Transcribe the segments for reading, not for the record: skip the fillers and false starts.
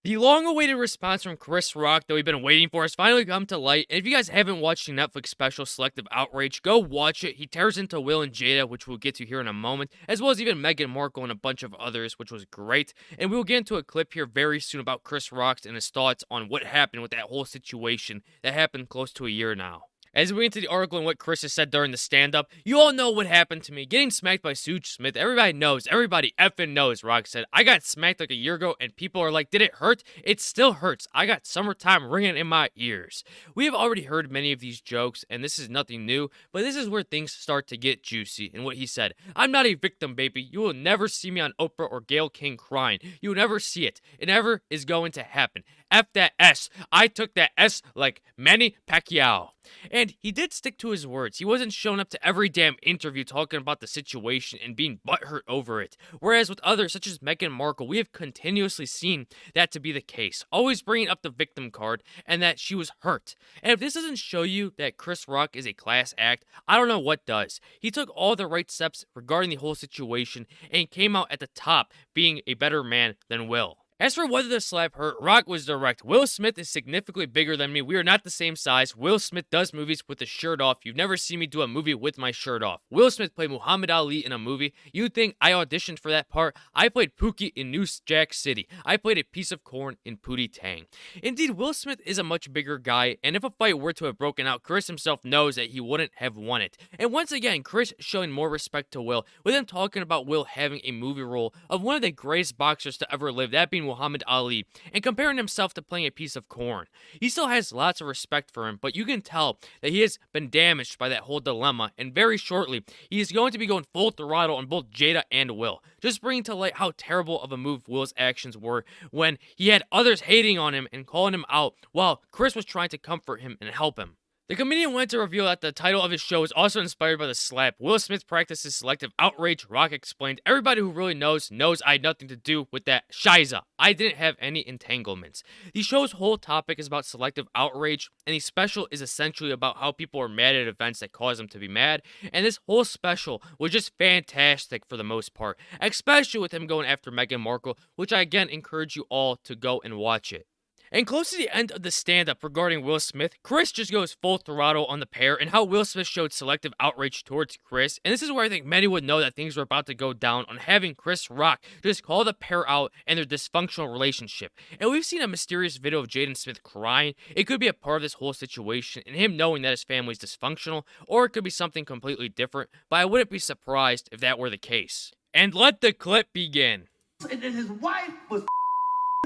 The long-awaited response from Chris Rock that we've been waiting for has finally come to light. And if you guys haven't watched the Netflix special Selective Outrage, go watch it. He tears into Will and Jada, which we'll get to here in a moment, as well as even Meghan Markle and a bunch of others, which was great. And we'll get into a clip here very soon about Chris Rock and his thoughts on what happened with that whole situation that happened close to a year now. As we get into the article and what Chris has said during the stand-up, you all know what happened to me. Getting smacked by Jada Smith, everybody knows. Everybody effing knows, Rock said. I got smacked like a year ago, and people are like, did it hurt? It still hurts. I got summertime ringing in my ears. We have already heard many of these jokes, and this is nothing new, but this is where things start to get juicy. And what he said, I'm not a victim, baby. You will never see me on Oprah or Gayle King crying. You will never see it. It never is going to happen. F that S. I took that S like Manny Pacquiao. And he did stick to his words. He wasn't showing up to every damn interview talking about the situation and being butthurt over it. Whereas with others, such as Meghan Markle, we have continuously seen that to be the case. Always bringing up the victim card and that she was hurt. And if this doesn't show you that Chris Rock is a class act, I don't know what does. He took all the right steps regarding the whole situation and came out at the top being a better man than Will. As for whether the slap hurt, Rock was direct. Will Smith is significantly bigger than me. We are not the same size. Will Smith does movies with the shirt off. You've never seen me do a movie with my shirt off. Will Smith played Muhammad Ali in a movie. You'd think I auditioned for that part. I played Pookie in New Jack City. I played a piece of corn in Pootie Tang. Indeed, Will Smith is a much bigger guy, and if a fight were to have broken out, Chris himself knows that he wouldn't have won it. And once again, Chris showing more respect to Will, with him talking about Will having a movie role of one of the greatest boxers to ever live, that being Muhammad Ali, and comparing himself to playing a piece of corn. He still has lots of respect for him, but you can tell that he has been damaged by that whole dilemma, and very shortly, he is going to be going full throttle on both Jada and Will, just bringing to light how terrible of a move Will's actions were when he had others hating on him and calling him out, while Chris was trying to comfort him and help him. The comedian went to reveal that the title of his show is also inspired by the slap. Will Smith practices selective outrage. Rock explained, everybody who really knows I had nothing to do with that shiza. I didn't have any entanglements. The show's whole topic is about selective outrage, and the special is essentially about how people are mad at events that cause them to be mad, and this whole special was just fantastic for the most part, especially with him going after Meghan Markle, which I again encourage you all to go and watch it. And close to the end of the stand-up regarding Will Smith, Chris just goes full throttle on the pair and how Will Smith showed selective outrage towards Chris. And this is where I think many would know that things were about to go down on having Chris Rock just call the pair out and their dysfunctional relationship. And we've seen a mysterious video of Jada Smith crying. It could be a part of this whole situation and him knowing that his family's dysfunctional, or it could be something completely different, but I wouldn't be surprised if that were the case. And let the clip begin. And his wife was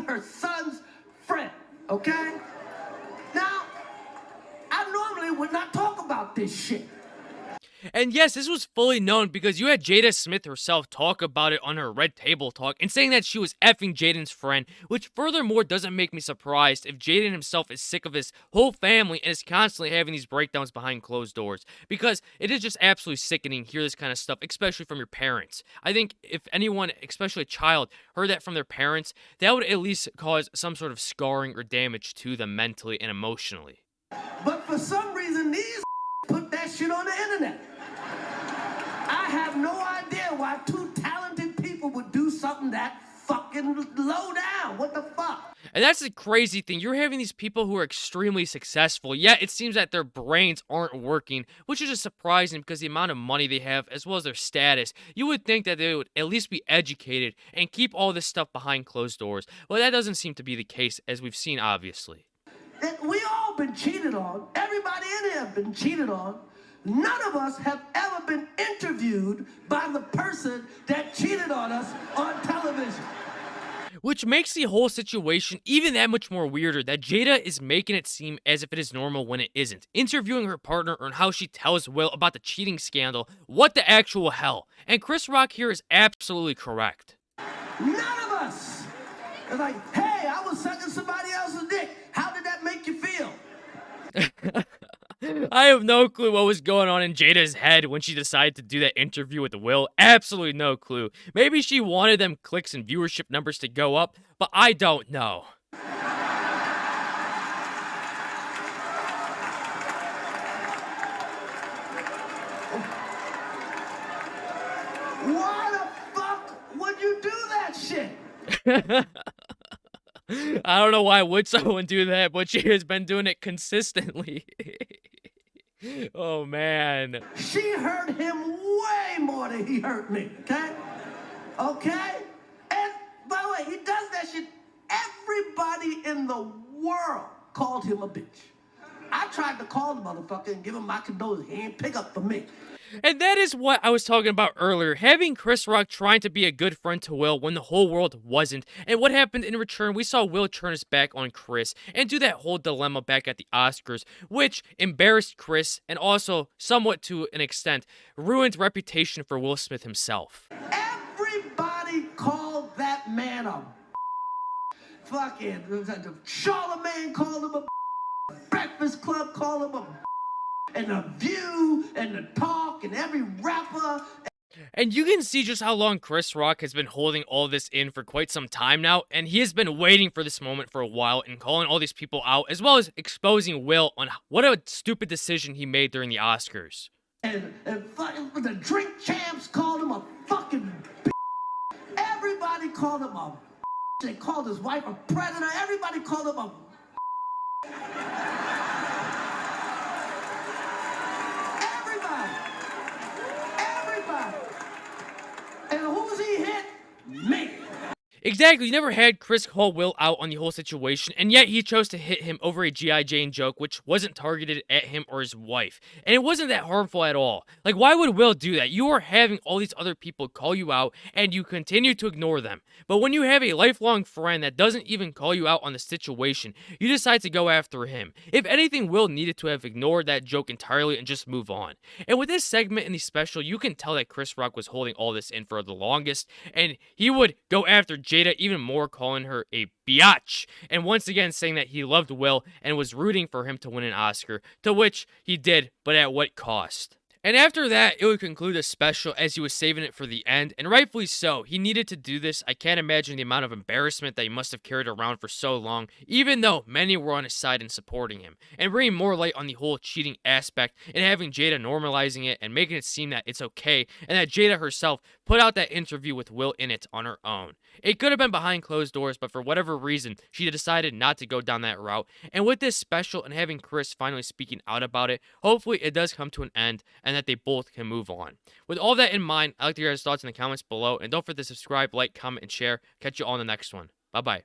her son's friend, okay? Now, I normally would not talk about this shit. And yes, this was fully known because you had Jada Smith herself talk about it on her Red Table Talk and saying that she was effing Jaden's friend, which furthermore doesn't make me surprised if Jaden himself is sick of his whole family and is constantly having these breakdowns behind closed doors, because it is just absolutely sickening to hear this kind of stuff, especially from your parents. I think if anyone, especially a child, heard that from their parents, that would at least cause some sort of scarring or damage to them mentally and emotionally. But for some reason, these put that shit on the internet. I have no idea why two talented people would do something that fucking low down. What the fuck? And that's the crazy thing. You're having these people who are extremely successful, yet it seems that their brains aren't working, which is just surprising because the amount of money they have, as well as their status, you would think that they would at least be educated and keep all this stuff behind closed doors. Well, that doesn't seem to be the case, as we've seen, obviously. We all been cheated on. Everybody in here have been cheated on. None of us have ever been interviewed by the person that cheated on us on television. Which makes the whole situation even that much more weirder, that Jada is making it seem as if it is normal when it isn't. Interviewing her partner on how she tells Will about the cheating scandal, what the actual hell? And Chris Rock here is absolutely correct. None of us is like, hey, I was sucking somebody else's dick. How did that make you feel? I have no clue what was going on in Jada's head when she decided to do that interview with Will. Absolutely no clue. Maybe she wanted them clicks and viewership numbers to go up, but I don't know. Why the fuck would you do that shit? I don't know why would someone do that, but she has been doing it consistently. Oh man. She hurt him way more than he hurt me, okay? Okay? And by the way, he does that shit. Everybody in the world called him a bitch. I tried to call the motherfucker and give him my condolences. He ain't pick up for me. And that is what I was talking about earlier, having Chris Rock trying to be a good friend to Will when the whole world wasn't. And what happened in return, we saw Will turn his back on Chris and do that whole dilemma back at the Oscars, which embarrassed Chris and also, somewhat to an extent, ruined reputation for Will Smith himself. Everybody called that man a fucking Charlemagne called him a Breakfast Club called him a and The View and The Talk and every rapper. And you can see just how long Chris Rock has been holding all this in for quite some time now, and he has been waiting for this moment for a while and calling all these people out, as well as exposing Will on what a stupid decision he made during the Oscars. And fucking the drink champs called him a fucking b****. Everybody called him a b****. They called his wife a predator. Everybody called him a Everybody. And who's he hit? Me. Exactly, you never had Chris call Will out on the whole situation, and yet he chose to hit him over a G.I. Jane joke, which wasn't targeted at him or his wife. And it wasn't that harmful at all. Like, why would Will do that? You are having all these other people call you out, and you continue to ignore them. But when you have a lifelong friend that doesn't even call you out on the situation, you decide to go after him. If anything, Will needed to have ignored that joke entirely and just move on. And with this segment in the special, you can tell that Chris Rock was holding all this in for the longest, and he would go after Jada even more, calling her a biatch, and once again saying that he loved Will and was rooting for him to win an Oscar, to which he did, but at what cost? And after that, it would conclude the special as he was saving it for the end, and rightfully so. He needed to do this. I can't imagine the amount of embarrassment that he must have carried around for so long, even though many were on his side and supporting him, and bringing more light on the whole cheating aspect, and having Jada normalizing it and making it seem that it's okay, and that Jada herself put out that interview with Will in it on her own. It could have been behind closed doors, but for whatever reason, she decided not to go down that route, and with this special and having Chris finally speaking out about it, hopefully it does come to an end, and that they both can move on. With all that in mind, I'd like to hear your guys' thoughts in the comments below, and don't forget to subscribe, like, comment, and share. Catch you all in the next one. Bye-bye.